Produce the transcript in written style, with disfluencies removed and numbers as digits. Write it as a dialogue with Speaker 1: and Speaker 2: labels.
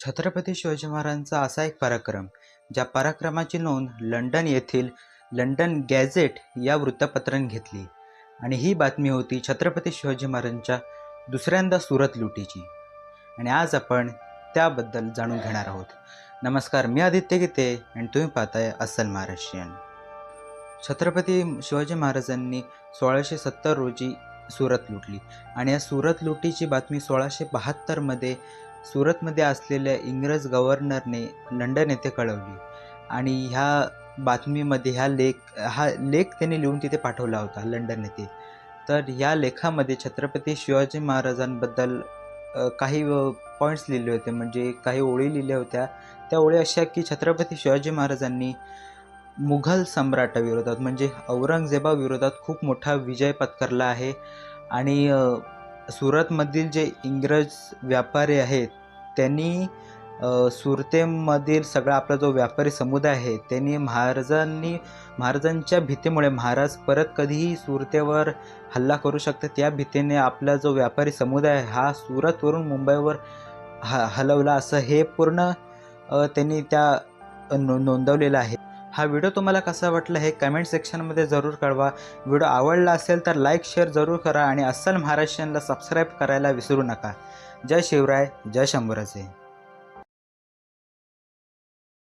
Speaker 1: छत्रपती शिवाजी महाराजांचा असा एक पराक्रम, ज्या पराक्रमाची नोंद लंडन येथील लंडन गॅझेट या वृत्तपत्राने घेतली आणि ही बातमी होती छत्रपती शिवाजी महाराजांच्या दुसऱ्यांदा सुरत लुटीची. आणि आज आपण त्याबद्दल जाणून घेणार आहोत. नमस्कार, मी आदित्य गीते आणि तुम्ही पाहताय अस्सल महाराष्ट्रीयन. छत्रपती शिवाजी महाराजांनी 1670 रोजी सुरत लुटली आणि या सुरत लुटीची बातमी 1672 सुरतमध्ये असलेल्या इंग्रज गव्हर्नरने लंडन येथे कळवली आणि ह्या बातमीमध्ये हा लेख त्यांनी लिहून तिथे पाठवला होता लंडन येथे. तर या लेखामध्ये छत्रपती शिवाजी महाराजांबद्दल काही पॉईंट्स लिहिले होते, म्हणजे काही ओळी लिहिल्या होत्या. त्या ओळी अशा की छत्रपती शिवाजी महाराजांनी मुघल सम्राटाविरोधात म्हणजे औरंगजेबाविरोधात खूप मोठा विजय पत्करला आहे आणि सुरतमधील जे इंग्रज व्यापारी आहेत त्यांनी सुरतेमधील सगळा आपला जो व्यापारी समुदाय आहे त्यांनी महाराजांच्या भीतीमुळे महाराज परत कधीही सुरतेवर हल्ला करू शकतात या भीतीने आपला जो व्यापारी समुदाय हा सुरतवरून मुंबईवर हलवला, असं हे पूर्ण त्यांनी त्या नोंदवलेलं आहे. हा व्हिडिओ तुम्हाला कसा वाटला हे कमेंट सेक्शनमध्ये जरूर कळवा. व्हिडिओ आवडला असेल तर लाईक शेअर जरूर करा आणि अस्सल महाराष्ट्रीयनला सबस्क्राईब करायला विसरू नका. जय शिवराय, जय शंभूराजे.